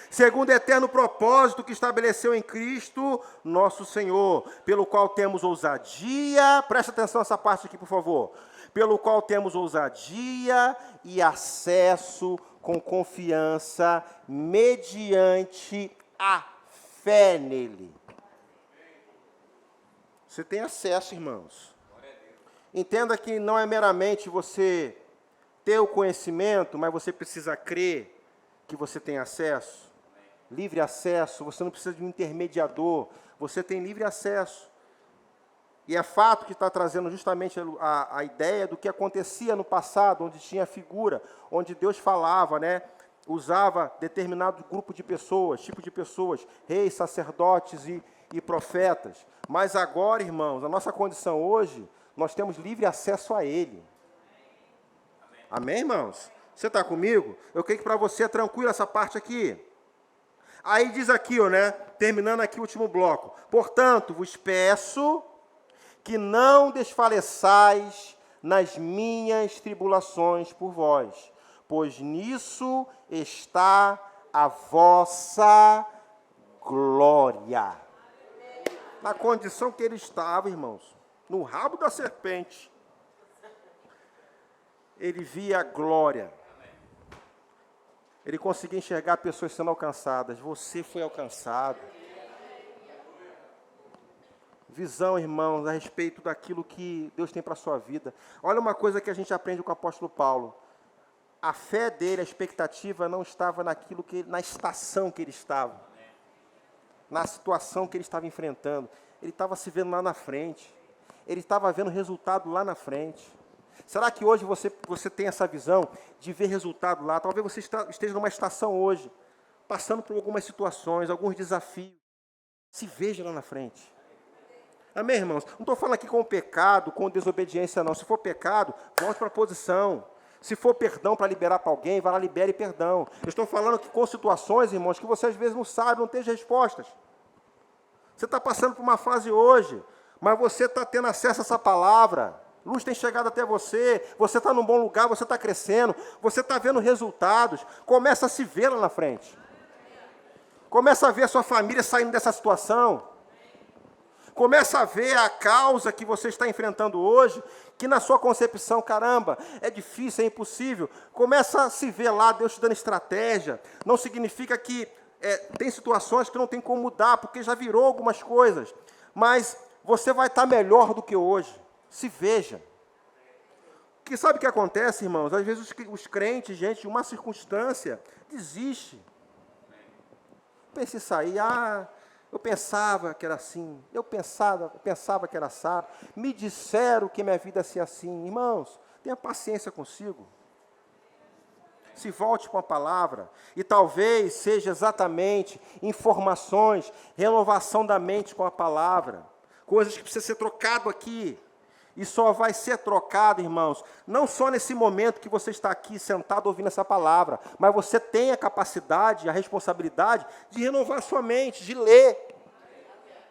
Speaker 1: segundo o eterno propósito que estabeleceu em Cristo, nosso Senhor, pelo qual temos ousadia, presta atenção nessa parte aqui, por favor, pelo qual temos ousadia e acesso com confiança, mediante a fé nele. Você tem acesso, irmãos. Entenda que não é meramente você ter o conhecimento, mas você precisa crer que você tem acesso. Livre acesso, você não precisa de um intermediador, você tem livre acesso. E é fato que está trazendo justamente a ideia do que acontecia no passado, onde tinha figura, onde Deus falava, né? Usava determinado grupo de pessoas, tipo de pessoas, reis, sacerdotes e profetas. Mas agora, irmãos, a nossa condição hoje, nós temos livre acesso a Ele. Amém, irmãos? Você está comigo? Eu creio que para você é tranquilo essa parte aqui. Aí diz aqui, né, terminando aqui o último bloco. Portanto, vos peço que não desfaleçais nas minhas tribulações por vós, pois nisso está a vossa glória. Na condição que ele estava, irmãos, no rabo da serpente, ele via a glória. Ele conseguia enxergar pessoas sendo alcançadas. Você foi alcançado. Visão, irmãos, a respeito daquilo que Deus tem para a sua vida. Olha uma coisa que a gente aprende com o apóstolo Paulo. A fé dele, a expectativa não estava naquilo que, na estação que ele estava, na situação que ele estava enfrentando. Ele estava se vendo lá na frente. Ele estava vendo o resultado lá na frente. Será que hoje você tem essa visão de ver resultado lá? Talvez você esteja numa estação hoje, passando por algumas situações, alguns desafios. Se veja lá na frente. Amém, irmãos? Não estou falando aqui com pecado, com desobediência, não. Se for pecado, volte para a posição. Se for perdão para liberar para alguém, vai lá, libere perdão. Eu estou falando que com situações, irmãos, que você às vezes não sabe, não tem respostas. Você está passando por uma fase hoje, mas você está tendo acesso a essa palavra. Luz tem chegado até você está num bom lugar, você está crescendo, você está vendo resultados. Começa a se ver lá na frente. Começa a ver a sua família saindo dessa situação. Começa a ver a causa que você está enfrentando hoje, que na sua concepção, caramba, é difícil, é impossível. Começa a se ver lá, Deus te dando estratégia. Não significa que tem situações que não tem como mudar, porque já virou algumas coisas. Mas você vai estar melhor do que hoje. Se veja. Porque sabe o que acontece, irmãos? Às vezes os crentes, diante de uma circunstância, desistem. Pensa em sair, eu pensava que era assim, eu pensava que era assado, me disseram que minha vida ia ser assim. Irmãos, tenha paciência consigo. Se volte com a palavra, e talvez seja exatamente informações, renovação da mente com a palavra, coisas que precisam ser trocado aqui, e só vai ser trocado, irmãos, não só nesse momento que você está aqui sentado ouvindo essa palavra, mas você tem a capacidade, a responsabilidade de renovar a sua mente, de ler.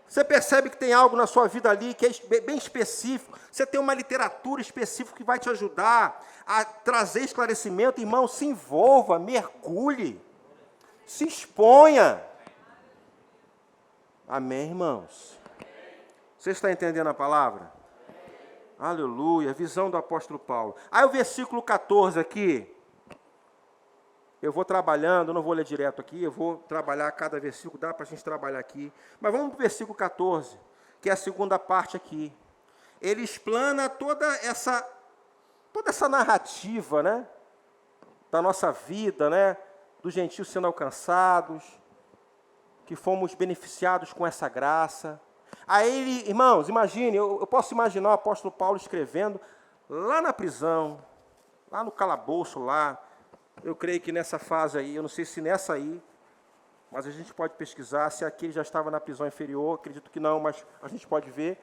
Speaker 1: Você percebe que tem algo na sua vida ali que é bem específico, você tem uma literatura específica que vai te ajudar a trazer esclarecimento, irmão, se envolva, mergulhe, se exponha. Amém, irmãos? Você está entendendo a palavra? Aleluia, visão do apóstolo Paulo. Aí o versículo 14 aqui, eu vou trabalhando, não vou ler direto aqui, eu vou trabalhar cada versículo, dá para a gente trabalhar aqui. Mas vamos para o versículo 14, que é a segunda parte aqui. Ele explana toda essa narrativa, né, da nossa vida, né, dos gentios sendo alcançados, que fomos beneficiados com essa graça. Aí, irmãos, imagine, eu posso imaginar o apóstolo Paulo escrevendo lá na prisão, lá no calabouço, lá. Eu creio que nessa fase aí, eu não sei se nessa aí, mas a gente pode pesquisar se aqui ele já estava na prisão inferior, acredito que não, mas a gente pode ver.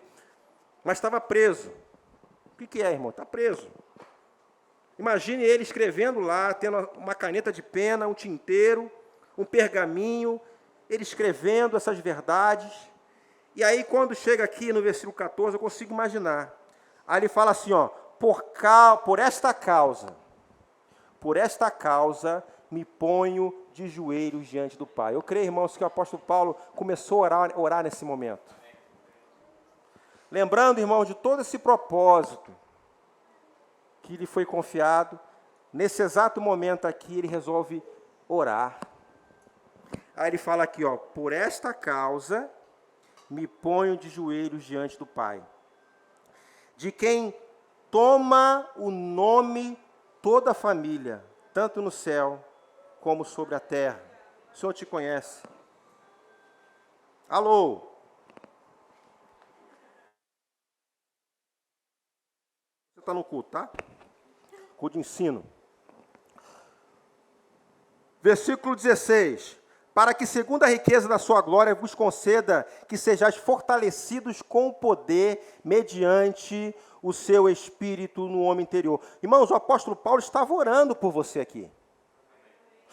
Speaker 1: Mas estava preso. O que é, irmão? Está preso. Imagine ele escrevendo lá, tendo uma caneta de pena, um tinteiro, um pergaminho, ele escrevendo essas verdades. E aí, quando chega aqui no versículo 14, eu consigo imaginar. Aí ele fala assim, ó, por esta causa, me ponho de joelhos diante do Pai. Eu creio, irmãos, que o apóstolo Paulo começou a orar nesse momento. Lembrando, irmãos, de todo esse propósito que lhe foi confiado, nesse exato momento aqui, ele resolve orar. Aí ele fala aqui, ó, por esta causa, me ponho de joelhos diante do Pai, de quem toma o nome toda a família, tanto no céu como sobre a terra. O Senhor te conhece. Alô? Você está no culto, tá? Culto de ensino. Versículo 16. Para que, segundo a riqueza da sua glória, vos conceda que sejais fortalecidos com poder mediante o seu Espírito no homem interior. Irmãos, o apóstolo Paulo estava orando por você aqui.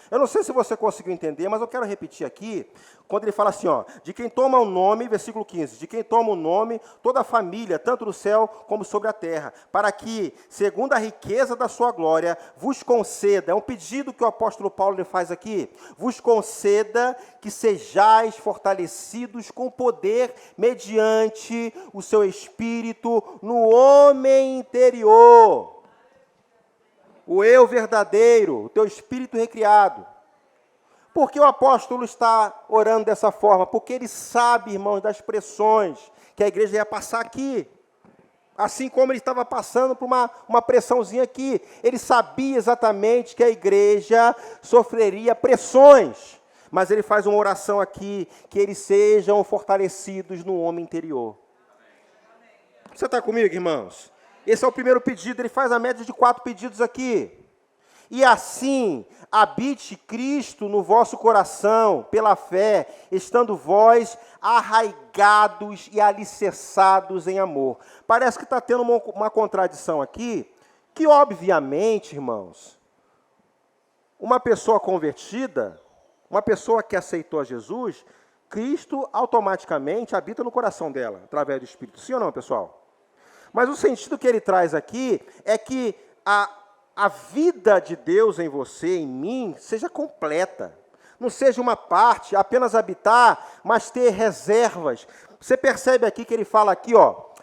Speaker 1: Eu não sei se você conseguiu entender, mas eu quero repetir aqui, quando ele fala assim, ó, de quem toma o nome, versículo 15, de quem toma o nome, toda a família, tanto no céu como sobre a terra, para que, segundo a riqueza da sua glória, vos conceda, é um pedido que o apóstolo Paulo lhe faz aqui, vos conceda que sejais fortalecidos com poder mediante o seu Espírito no homem interior. O eu verdadeiro, o teu espírito recriado. Por que o apóstolo está orando dessa forma? Porque ele sabe, irmãos, das pressões que a igreja ia passar aqui. Assim como ele estava passando por uma pressãozinha aqui. Ele sabia exatamente que a igreja sofreria pressões. Mas ele faz uma oração aqui, que eles sejam fortalecidos no homem interior. Você está comigo, irmãos? Esse é o primeiro pedido, ele faz a média de 4 pedidos aqui. E assim, habite Cristo no vosso coração, pela fé, estando vós arraigados e alicerçados em amor. Parece que está tendo uma contradição aqui, que obviamente, irmãos, uma pessoa convertida, uma pessoa que aceitou a Jesus, Cristo automaticamente habita no coração dela, através do Espírito. Sim ou não, pessoal? Mas o sentido que ele traz aqui é que a vida de Deus em você, em mim, seja completa. Não seja uma parte, apenas habitar, mas ter reservas. Você percebe aqui que ele fala aqui,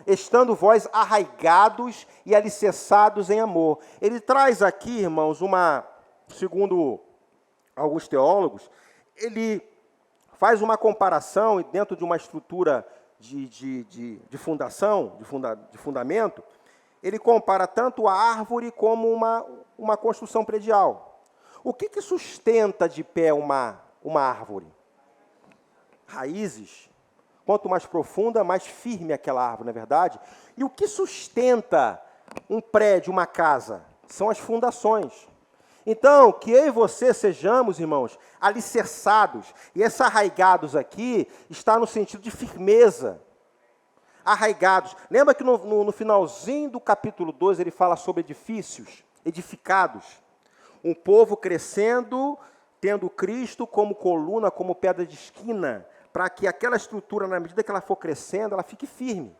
Speaker 1: estando vós arraigados e alicerçados em amor. Ele traz aqui, irmãos, segundo alguns teólogos, ele faz uma comparação dentro de uma estrutura de fundação, de fundamento. Ele compara tanto a árvore como uma construção predial. O que sustenta de pé uma árvore? Raízes. Quanto mais profunda, mais firme aquela árvore, não é verdade? E o que sustenta um prédio, uma casa? São as fundações. Então, que eu e você sejamos, irmãos, alicerçados. E esse arraigados aqui está no sentido de firmeza. Arraigados. Lembra que no finalzinho do capítulo 2 ele fala sobre edifícios, edificados. Um povo crescendo, tendo Cristo como coluna, como pedra de esquina, para que aquela estrutura, na medida que ela for crescendo, ela fique firme.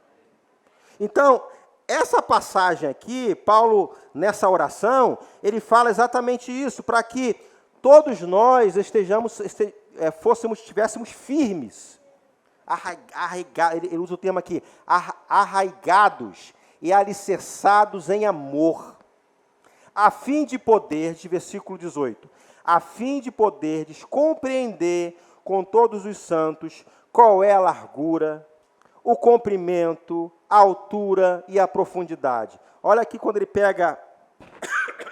Speaker 1: Então, essa passagem aqui, Paulo, nessa oração, ele fala exatamente isso, para que todos nós estivéssemos firmes. Ele usa o termo aqui, arraigados e alicerçados em amor, a fim de poderdes, versículo 18, a fim de poderdes compreender com todos os santos qual é a largura, o comprimento, a altura e a profundidade. Olha aqui quando ele pega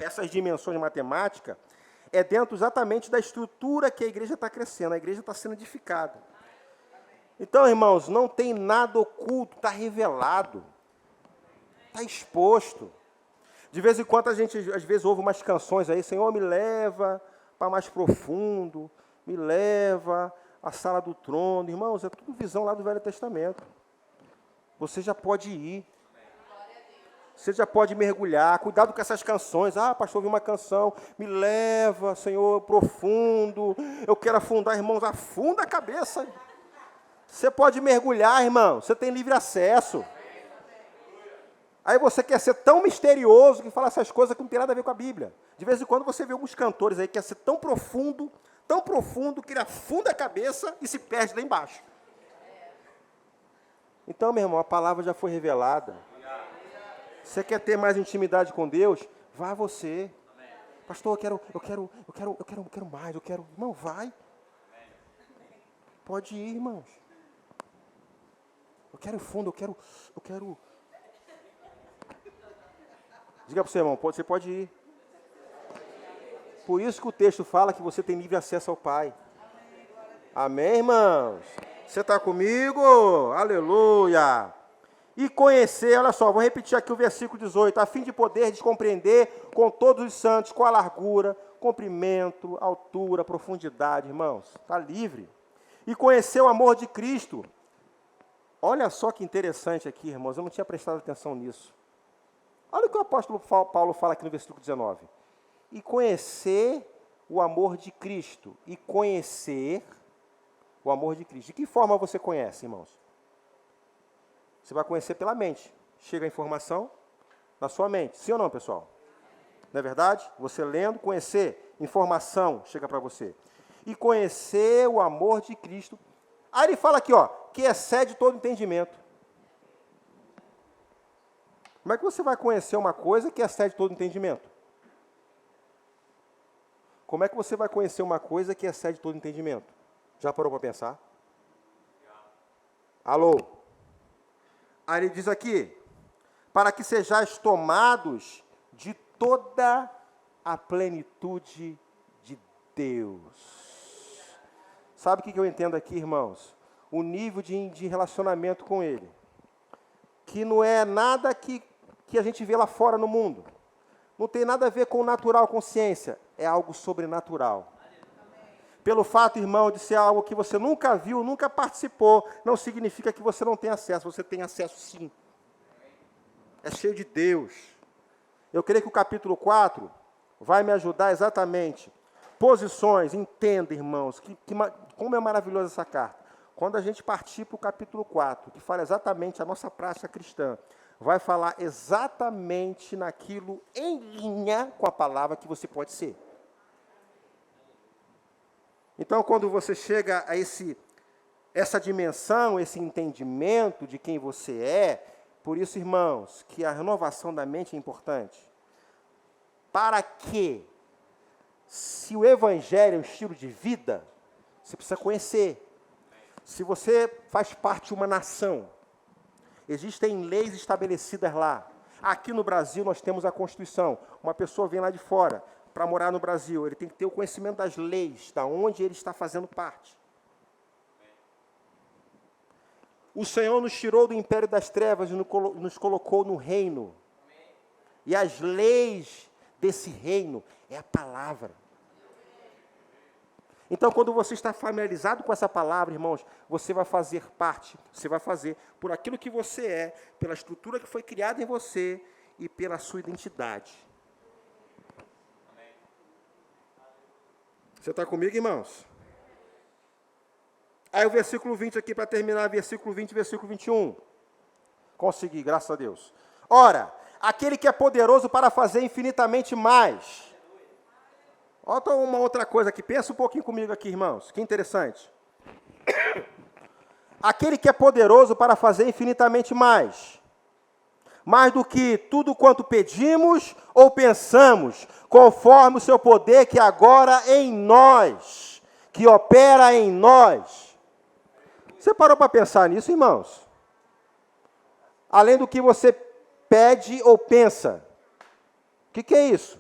Speaker 1: essas dimensões de matemática, é dentro exatamente da estrutura que a igreja está crescendo, a igreja está sendo edificada. Então, irmãos, não tem nada oculto, está revelado, está exposto. De vez em quando a gente, às vezes, ouve umas canções aí, Senhor, me leva para mais profundo, me leva à sala do trono. Irmãos, é tudo visão lá do Velho Testamento. Você já pode ir. Você já pode mergulhar. Cuidado com essas canções. Ah, pastor, ouvi uma canção. Me leva, Senhor, profundo. Eu quero afundar, irmãos. Afunda a cabeça. Você pode mergulhar, irmão. Você tem livre acesso. Aí você quer ser tão misterioso que fala essas coisas que não tem nada a ver com a Bíblia. De vez em quando você vê alguns cantores aí que quer ser tão profundo que ele afunda a cabeça e se perde lá embaixo. Então, meu irmão, a palavra já foi revelada. Você quer ter mais intimidade com Deus? Vá você. Pastor, eu quero mais, Irmão, vai. Pode ir, irmãos. Eu quero fundo, eu quero... Diga para o seu irmão, você pode ir. Por isso que o texto fala que você tem livre acesso ao Pai. Amém, irmãos? Você está comigo? Aleluia! E conhecer, olha só, vou repetir aqui o versículo 18, a fim de poder compreender com todos os santos qual a largura, comprimento, altura, profundidade, irmãos. Está livre. E conhecer o amor de Cristo. Olha só que interessante aqui, irmãos, eu não tinha prestado atenção nisso. Olha o que o apóstolo Paulo fala aqui no versículo 19. E conhecer o amor de Cristo. E conhecer o amor de Cristo. De que forma você conhece, irmãos? Você vai conhecer pela mente. Chega a informação na sua mente. Sim ou não, pessoal? Não é verdade? Você lendo, conhecer, informação chega para você. E conhecer o amor de Cristo. Aí ele fala aqui, que excede todo entendimento. Como é que você vai conhecer uma coisa que excede todo entendimento? Como é que você vai conhecer uma coisa que excede todo entendimento? Já parou para pensar? Alô? Aí ele diz aqui, para que sejais tomados de toda a plenitude de Deus. Sabe o que eu entendo aqui, irmãos? O nível de relacionamento com Ele. Que não é nada que a gente vê lá fora no mundo. Não tem nada a ver com natural consciência. É algo sobrenatural. Pelo fato, irmão, de ser algo que você nunca viu, nunca participou, não significa que você não tem acesso. Você tem acesso sim. É cheio de Deus. Eu creio que o capítulo 4 vai me ajudar exatamente. Posições, entenda, irmãos, como é maravilhosa essa carta. Quando a gente partir para o capítulo 4, que fala exatamente a nossa prática cristã, vai falar exatamente naquilo em linha com a palavra que você pode ser. Então, quando você chega a essa dimensão, esse entendimento de quem você é, por isso, irmãos, que a renovação da mente é importante. Para que, se o evangelho é um estilo de vida, você precisa conhecer. Se você faz parte de uma nação, existem leis estabelecidas lá. Aqui no Brasil nós temos a Constituição. Uma pessoa vem lá de fora para morar no Brasil, ele tem que ter o conhecimento das leis, da onde ele está fazendo parte. O Senhor nos tirou do império das trevas e nos colocou no reino. E as leis desse reino é a palavra. Então, quando você está familiarizado com essa palavra, irmãos, você vai fazer parte, você vai fazer por aquilo que você é, pela estrutura que foi criada em você e pela sua identidade. Você está comigo, irmãos? Aí o versículo 20 aqui, para terminar, versículo 20 e versículo 21. Consegui, graças a Deus. Ora, aquele que é poderoso para fazer infinitamente mais. Olha uma outra coisa aqui, pensa um pouquinho comigo aqui, irmãos, que interessante. Aquele que é poderoso para fazer infinitamente mais do que tudo quanto pedimos ou pensamos, conforme o seu poder que agora em nós, que opera em nós. Você parou para pensar nisso, irmãos? Além do que você pede ou pensa. O que é isso?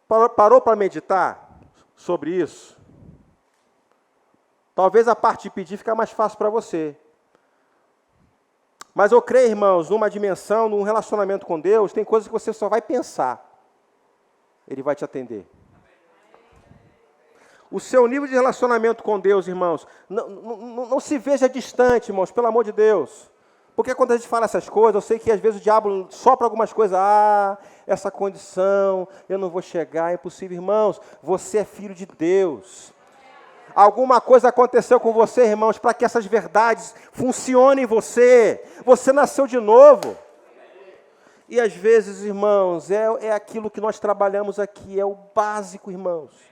Speaker 1: Parou para meditar sobre isso? Talvez a parte de pedir fica mais fácil para você. Mas eu creio, irmãos, numa dimensão, num relacionamento com Deus, tem coisas que você só vai pensar. Ele vai te atender. O seu nível de relacionamento com Deus, irmãos, não se veja distante, irmãos, pelo amor de Deus. Porque quando a gente fala essas coisas, eu sei que às vezes o diabo sopra algumas coisas. Essa condição, eu não vou chegar, é impossível. Irmãos, você é filho de Deus. Alguma coisa aconteceu com você, irmãos, para que essas verdades funcionem em você. Você nasceu de novo. E às vezes, irmãos, é aquilo que nós trabalhamos aqui, é o básico, irmãos.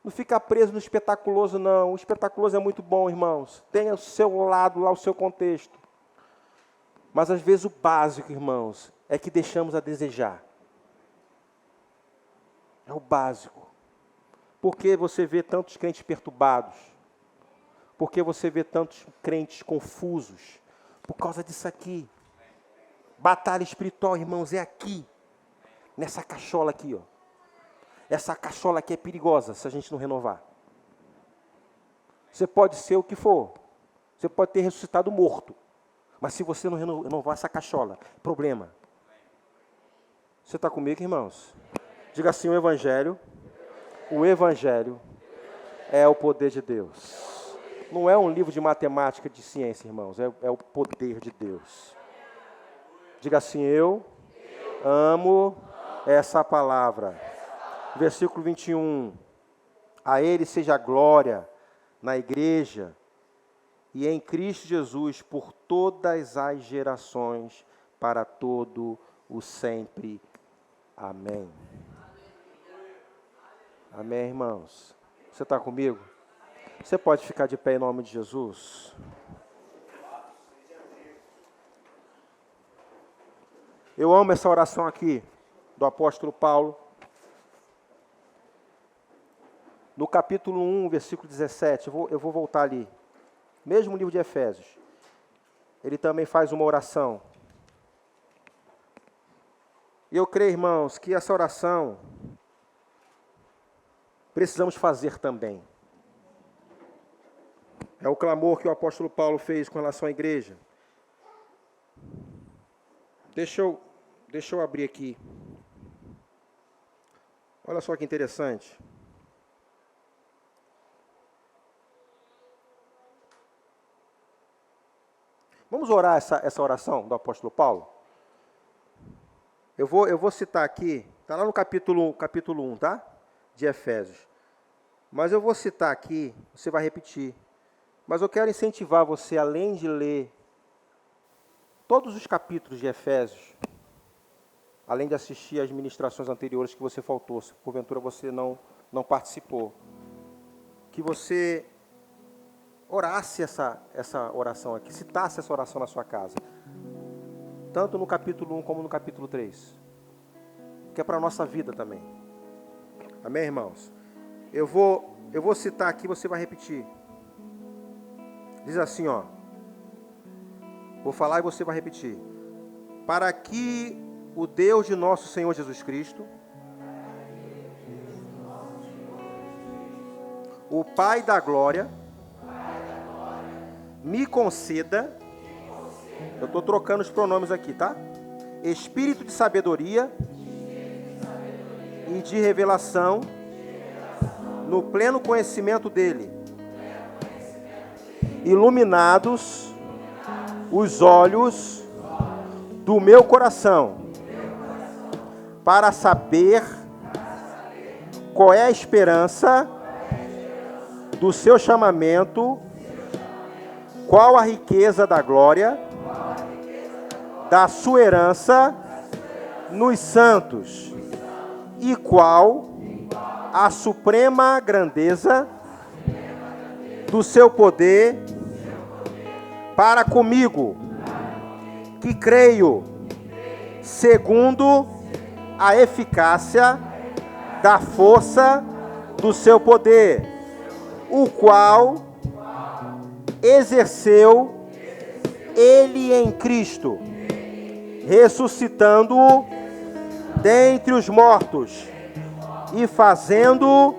Speaker 1: Não fica preso no espetaculoso, não. O espetaculoso é muito bom, irmãos. Tenha o seu lado lá, o seu contexto. Mas às vezes o básico, irmãos, é que deixamos a desejar. É o básico. Por que você vê tantos crentes perturbados? Por que você vê tantos crentes confusos? Por causa disso aqui. Batalha espiritual, irmãos, é aqui. Nessa cachola aqui, ó. Essa cachola aqui é perigosa se a gente não renovar. Você pode ser o que for. Você pode ter ressuscitado morto. Mas se você não renovar essa cachola, problema. Você está comigo, irmãos? Diga assim, o Evangelho é o poder de Deus. Não é um livro de matemática, de ciência, irmãos. É o poder de Deus. Diga assim, eu amo essa palavra. Versículo 21. A Ele seja a glória na igreja e em Cristo Jesus por todas as gerações, para todo o sempre. Amém. Amém, irmãos? Você está comigo? Você pode ficar de pé em nome de Jesus? Eu amo essa oração aqui, do apóstolo Paulo. no capítulo 1, versículo 17, eu vou voltar ali. Mesmo livro de Efésios. Ele também faz uma oração. E eu creio, irmãos, que essa oração precisamos fazer também. É o clamor que o apóstolo Paulo fez com relação à igreja. Deixa eu abrir aqui. Olha só que interessante. Vamos orar essa oração do apóstolo Paulo? Eu vou citar aqui, está lá no capítulo 1, tá? De Efésios. Mas eu vou citar aqui, você vai repetir. Mas eu quero incentivar você, além de ler todos os capítulos de Efésios, além de assistir às ministrações anteriores que você faltou, se porventura você não participou, que você orasse essa oração aqui, citasse essa oração na sua casa. Tanto no capítulo 1 como no capítulo 3. Que é para a nossa vida também. Amém, irmãos? Eu vou citar aqui, você vai repetir. Diz assim, ó. Vou falar e você vai repetir. Para que o Deus de nosso Senhor Jesus Cristo, o Pai da Glória, me conceda, eu estou trocando os pronomes aqui, tá? Espírito de sabedoria e de revelação no pleno conhecimento dele, iluminados os olhos do meu coração, para saber qual é a esperança do seu chamamento, qual a riqueza da glória da sua herança nos santos, e qual a suprema grandeza do seu poder para comigo, que creio, segundo a eficácia da força do seu poder, o qual exerceu ele em Cristo, ressuscitando-o dentre os mortos e fazendo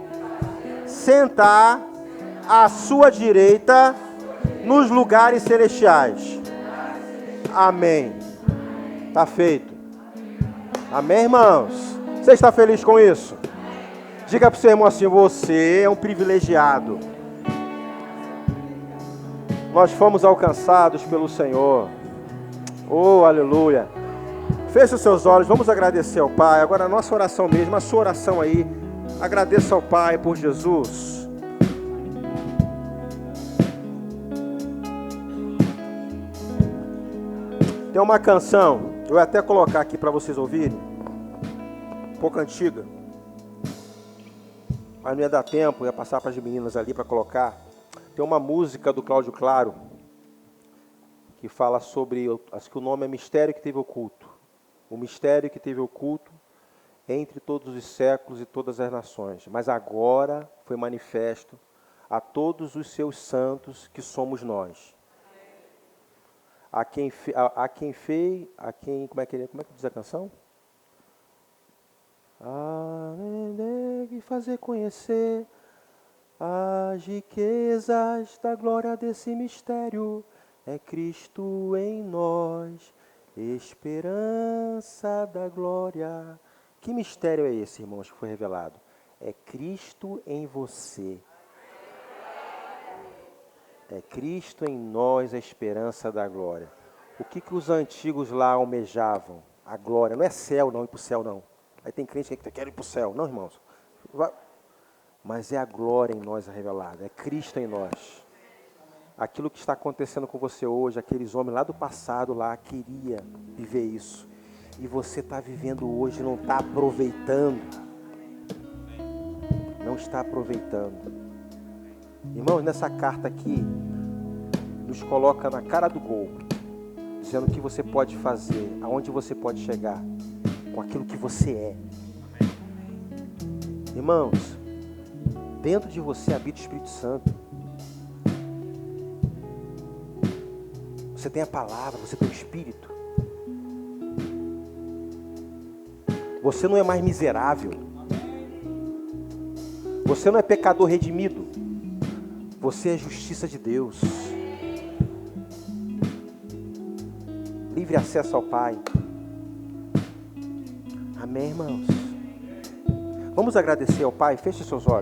Speaker 1: sentar à sua direita nos lugares celestiais. Amém. Está feito. Amém, irmãos? Você está feliz com isso? Diga para o seu irmão assim: você é um privilegiado. Nós fomos alcançados pelo Senhor. Oh, aleluia. Feche os seus olhos, vamos agradecer ao Pai. Agora a nossa oração mesmo, a sua oração aí. Agradeça ao Pai por Jesus. Tem uma canção, eu vou até colocar aqui para vocês ouvirem. Um pouco antiga. Mas não ia dar tempo, ia passar para as meninas ali para colocar. Tem uma música do Cláudio Claro que fala sobre, acho que o nome é Mistério que Teve Oculto. O mistério que teve oculto entre todos os séculos e todas as nações, mas agora foi manifesto a todos os seus santos que somos nós. Como é que diz a canção? E fazer conhecer as riquezas da glória desse mistério, é Cristo em nós, esperança da glória. Que mistério é esse, irmãos, que foi revelado? É Cristo em você. É Cristo em nós, a esperança da glória. O que os antigos lá almejavam? A glória. Não é céu, não, ir para o céu, não. Aí tem crente que quer ir para o céu. Não, irmãos. Mas é a glória em nós revelada. É Cristo em nós. Aquilo que está acontecendo com você hoje, aqueles homens lá do passado lá queria viver isso. E você está vivendo hoje, não está aproveitando. Não está aproveitando. Irmãos, nessa carta aqui, nos coloca na cara do gol, dizendo o que você pode fazer, aonde você pode chegar, com aquilo que você é. Irmãos, Dentro de você habita o Espírito Santo. Você tem a palavra, você tem o Espírito. Você não é mais miserável. Você não é pecador redimido. Você é justiça de Deus. Livre acesso ao Pai. Amém, irmãos? Vamos agradecer ao Pai? Feche seus olhos.